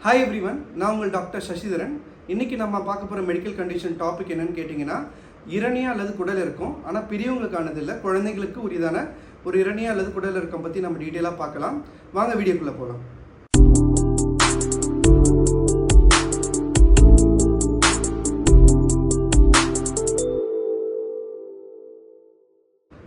Hi everyone, நான் உங்கள் doctor Sasitharan. இன்னைக்கு நம்ம பார்க்க போகிற மெடிக்கல் கண்டிஷன் டாபிக் என்னன்னு கேட்டிங்கன்னா, இரணியா அல்லது குடல் இருக்கும். ஆனால் பெரியவங்களுக்கானது இல்லை, குழந்தைங்களுக்கு உரியதான ஒரு இரணியா அல்லது குடல் இருக்கும் பற்றி நம்ம டீட்டெயிலாக பார்க்கலாம். வாங்க வீடியோக்குள்ளே போகலாம்.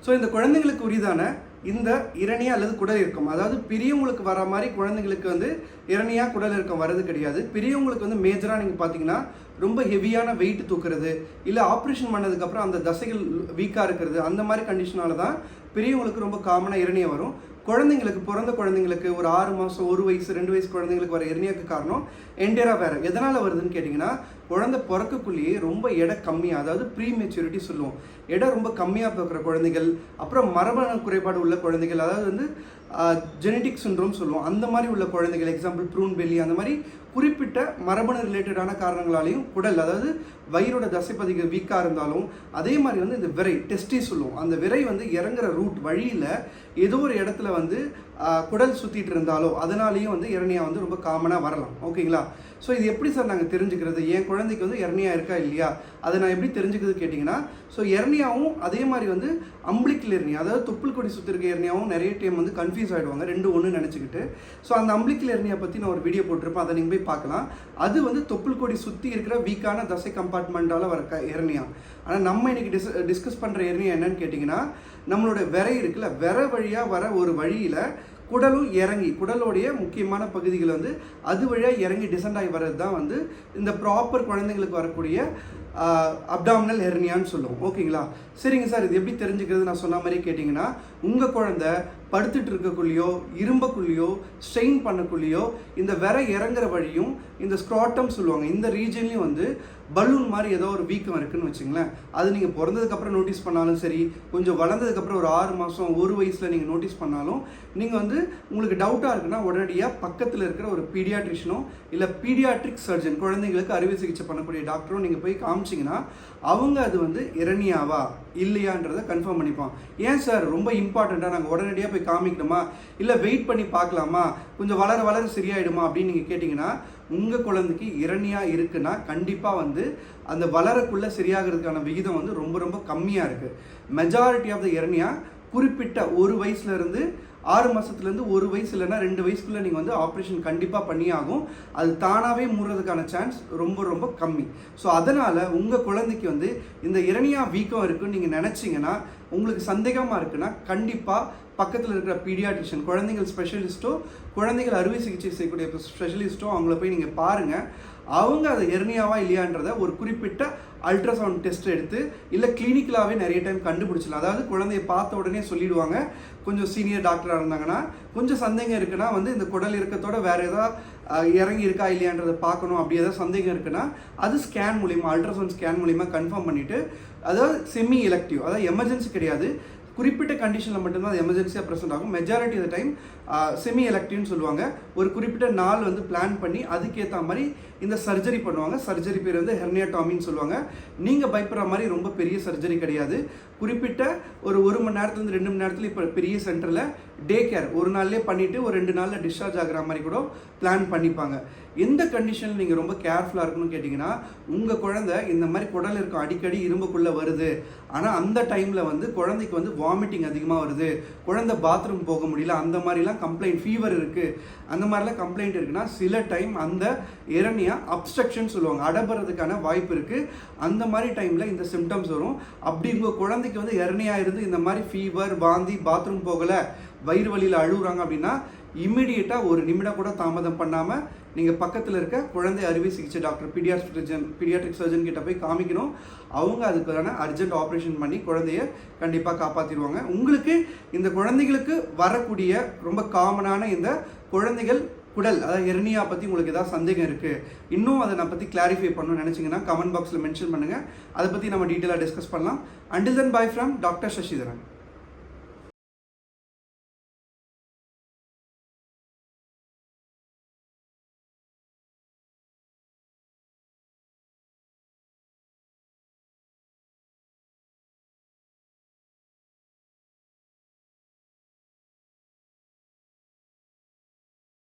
ஸோ இந்த குழந்தைங்களுக்கு உரிதான இந்த இரணியா அல்லது குடல் இறுக்கம், அதாவது பெரியவங்களுக்கு வர மாதிரி குழந்தைங்களுக்கு வந்து இரணியா குடல் இறுக்கம் வர்றது கிடையாது. பெரியவங்களுக்கு வந்து மேஜராக நீங்கள் பார்த்தீங்கன்னா ரொம்ப ஹெவியான வெயிட் தூக்குறது, இல்லை ஆப்ரேஷன் பண்ணதுக்கப்புறம் அந்த தசைகள் வீக்காக இருக்கிறது, அந்த மாதிரி கண்டிஷனால தான் பெரியவங்களுக்கு ரொம்ப காமனாக இரணியா வரும். குழந்தைங்களுக்கு, பிறந்த குழந்தைங்களுக்கு ஒரு 6 மாதம் 1 வயசு 2 வயசு குழந்தைங்களுக்கு வர இரணியாக்கு காரணம் என்டேராக வேறு. எதனால் வருதுன்னு கேட்டிங்கன்னா, குழந்தை பிறக்கக்குள்ளேயே ரொம்ப எடை கம்மியாக, அதாவது ப்ரீ மெச்சூரிட்டி சொல்லுவோம், எடை ரொம்ப கம்மியாக பிறக்கிற குழந்தைகள், அப்புறம் மரபணு குறைபாடு உள்ள குழந்தைகள், அதாவது வந்து ஜெனட்டிக் சிண்ட்ரோம் சொல்லுவோம், அந்த மாதிரி உள்ள குழந்தைகள், எக்ஸாம்பிள் ப்ரூன் பெல்லி, அந்த மாதிரி குறிப்பிட்ட மரபணு ரிலேட்டடான காரணங்களாலையும் குடல், அதாவது வயிறோட தசைப்பதிகள் வீக்காக இருந்தாலும், அதே மாதிரி வந்து இந்த விரை டெஸ்டி சொல்லுவோம், அந்த விரை வந்து இறங்குற ரூட் வழியில் ஏதோ ஒரு இடத்துல வந்து குடல் சுற்றிட்டு இருந்தாலோ அதனாலேயும் வந்து இரணியா வந்து ரொம்ப காமனாக வரலாம். ஓகேங்களா? ஸோ இது எப்படி சார் நாங்கள் தெரிஞ்சுக்கிறது, என் குழந்தைக்கு வந்து இரணியா இருக்கா இல்லையா, அதை நான் எப்படி தெரிஞ்சுக்கிறது கேட்டிங்கன்னா, ஸோ இரணியாவும் அதே மாதிரி வந்து அம்பிளிக்கல் இரணியா, அதாவது தொப்புள் கொடி சுற்றி இருக்க இரணியாவும் நிறைய டைம் வந்து கன்ஃபியூஸ் ஆகிடுவாங்க, ரெண்டு ஒன்று நினச்சிக்கிட்டு. ஸோ அந்த அம்பிளிக்கல் இரணியா பற்றி நான் ஒரு வீடியோ போட்டிருப்பேன், அதை நீங்கள் போய் பார்க்கலாம். அது வந்து தொப்புள் கொடி சுற்றி இருக்கிற வீக்கான தசை கம்பார்ட்மெண்ட்டால் வர இரணியா. ஆனால் நம்ம இன்னைக்கு டிஸ்கஸ் பண்ணுற இரணியா என்னன்னு கேட்டிங்கன்னா, நம்மளோட விரை இருக்குல்ல, விரை வழியாக வர ஒரு வழியில் குடலும் இறங்கி, குடலோடைய முக்கியமான பகுதிகள் வந்து அது வழியாக இறங்கி டிசெண்ட் ஆகி வர்றது தான் வந்து இந்த ப்ராப்பர் குழந்தைங்களுக்கு வரக்கூடிய அப்டாமினல் ஹெர்னியான்னு சொல்லுவோம். ஓகேங்களா? சரிங்க சார், இது எப்படி தெரிஞ்சுக்கிறது நான் சொன்ன மாதிரி கேட்டிங்கன்னா, உங்கள் குழந்தை படுத்துட்டு இருக்கக்குள்ளேயோ இரும்பக்குள்ளேயோ ஸ்ட்ரெயின் பண்ணக்குள்ளேயோ இந்த விரை இறங்குற வழியும் இந்த ஸ்க்ராட்டம் சொல்லுவாங்க, இந்த ரீஜன்லேயும் வந்து பலூன் மாதிரி ஏதோ ஒரு வீக்கம் இருக்குதுன்னு வச்சுங்களேன். அது நீங்கள் பிறந்ததுக்கப்புறம் நோட்டீஸ் பண்ணாலும் சரி, கொஞ்சம் வளர்ந்ததுக்கப்புறம் ஒரு 6 மாதம் 1 வயசில் நீங்கள் நோட்டீஸ் பண்ணாலும், நீங்கள் வந்து உங்களுக்கு டவுட்டாக இருக்குன்னா உடனடியாக பக்கத்தில் இருக்கிற ஒரு பீடியாட்ரிஷனோ இல்லை பீடியாட்ரிக் சர்ஜன், குழந்தைங்களுக்கு அறுவை சிகிச்சை பண்ணக்கூடிய டாக்டரும் நீங்கள் போய் காமிச்சிங்கன்னா அவங்க அது வந்து இரணியாவா இல்லையான்றதை கன்ஃபார்ம் பண்ணிப்பான். ஏன் சார் ரொம்ப இம்பார்ட்டண்ட்டாக நாங்கள் உடனடியாக போய் காமிக்கணுமா, இல்லை வெயிட் பண்ணி பார்க்கலாமா, கொஞ்சம் வளர வளர சரியாயிடுமா அப்படின்னு நீங்கள் கேட்டிங்கன்னா, உங்கள் குழந்தைக்கு இரணியா இருக்குன்னா கண்டிப்பாக வந்து அந்த வளரக்குள்ளே சரியாகிறதுக்கான விகிதம் வந்து ரொம்ப ரொம்ப கம்மியாக இருக்குது. மெஜாரிட்டி ஆஃப் த இரணியா குறிப்பிட்ட 1 வயசுலேருந்து 6 மாதத்துலேருந்து 1 வயசு இல்லைன்னா 2 வயசுக்குள்ளே நீங்கள் வந்து ஆப்ரேஷன் கண்டிப்பாக பண்ணி ஆகும். அது தானாகவே மூடுறதுக்கான சான்ஸ் ரொம்ப ரொம்ப கம்மி. ஸோ அதனால் உங்கள் குழந்தைக்கு வந்து இந்த இரணியா வீக்கம் இருக்குன்னு நீங்கள் நினச்சிங்கன்னா, உங்களுக்கு சந்தேகமாக இருக்குன்னா கண்டிப்பாக பக்கத்தில் இருக்கிற பீடியாட்ரிஷியன், குழந்தைகள் ஸ்பெஷலிஸ்ட்டோ குழந்தைகள் அறுவை சிகிச்சை செய்யக்கூடிய ஸ்பெஷலிஸ்ட்டோ அவங்கள போய் நீங்கள் பாருங்கள். அவங்க அதை எர்னியாவா இல்லையான்றதை ஒரு குறிப்பிட்ட அல்ட்ராசவுண்ட் டெஸ்ட் எடுத்து இல்லை கிளினிக்கலாகவே நிறைய டைம் கண்டுபிடிச்சிடலாம். அதாவது குழந்தைய பார்த்த உடனே சொல்லிடுவாங்க. கொஞ்சம் சீனியர் டாக்டராக இருந்தாங்கன்னா, கொஞ்சம் சந்தேகம் இருக்குன்னா வந்து இந்த குடல் இறக்கத்தோட வேறு ஏதாவது இறங்கி இருக்கா இல்லையான்றதை பார்க்கணும், அப்படி ஏதாவது சந்தேகம் இருக்குன்னா அது ஸ்கேன் மூலிமா, அல்ட்ராசவுண்ட் ஸ்கேன் மூலிமா கன்ஃபார்ம் பண்ணிவிட்டு, அதாவது செமி எலக்டிவ், அதாவது எமர்ஜென்சி கிடையாது, குறிப்பிட்ட கண்டிஷனில் மட்டும்தான் அது எமர்ஜென்சியாக ப்ரெசென்ட் ஆகும். Majority of the time semi எலக்டிவ்னு சொல்லுவாங்க. ஒரு குறிப்பிட்ட நாள் வந்து பிளான் பண்ணி அதுக்கேற்ற மாதிரி இந்த சர்ஜரி பண்ணுவாங்க. சர்ஜரி பேர் வந்து ஹெர்னியாடாமின்னு சொல்லுவாங்க. நீங்கள் பயப்படுற மாதிரி ரொம்ப பெரிய சர்ஜரி கிடையாது. குறிப்பிட்ட ஒரு 1 மணி நேரத்துலேருந்து 2 மணி நேரத்தில் இப்போ பெரிய சென்டரில் டே கேர் ஒரு நாள்லேயே பண்ணிவிட்டு ஒரு 2 நாளில் டிஸ்சார்ஜ் ஆகிற மாதிரி கூட பிளான் பண்ணிப்பாங்க. எந்த கண்டிஷனில் நீங்கள் ரொம்ப கேர்ஃபுல்லாக இருக்கணும்னு கேட்டிங்கன்னா, உங்கள் குழந்தை இந்த மாதிரி குடல் இருக்கும் அடிக்கடி இரும்புக்குள்ளே வருது, ஆனால் அந்த டைமில் வந்து குழந்தைக்கு வந்து வாமிட்டிங் அதிகமாக வருது, குழந்தை பாத்ரூம் போக முடியல, அந்த மாதிரிலாம் கம்ப்ளைண்ட், ஃபீவர் இருக்குது, அந்த மாதிரிலாம் கம்ப்ளைண்ட் இருக்குன்னா சில டைம் அந்த இரணியா அப்ஸ்ட்ரக்ஷன் சொல்லுவாங்க, அடபடுறதுக்கான வாய்ப்பு இருக்குது. அந்த மாதிரி டைமில் இந்த சிம்டம்ஸ் வரும். அப்படி உங்கள் குழந்தைக்கு வந்து இரணியா இருந்து இந்த மாதிரி ஃபீவர், வாந்தி, பாத்ரூம் போகலை, வயிறு வலியில் அழுகுறாங்க அப்படின்னா இம்மிடியேட்டாக 1 நிமிடம் கூட தாமதம் பண்ணாமல் நீங்கள் பக்கத்தில் இருக்க குழந்தை அறுவை சிகிச்சை டாக்டர், பீடியாட்ரிக் சர்ஜன் கிட்ட போய் காமிக்கணும். அவங்க அதுக்கான அர்ஜென்ட் ஆப்ரேஷன் பண்ணி குழந்தைய கண்டிப்பாக காப்பாற்றிடுவாங்க. உங்களுக்கு இந்த குழந்தைகளுக்கு வரக்கூடிய ரொம்ப காமனான இந்த குழந்தைகள் குடல், அதாவது ஹெர்னியா பற்றி உங்களுக்கு ஏதாவது சந்தேகம் இருக்குது, இன்னும் அதை நான் பற்றி கிளாரிஃபை பண்ணணும்னு நினச்சிங்கன்னா கமெண்ட் பாக்ஸில் மென்ஷன் பண்ணுங்கள். அதை பற்றி நம்ம டீட்டெயிலாக டிஸ்கஸ் பண்ணலாம். Until then bye from doctor Sasitharan.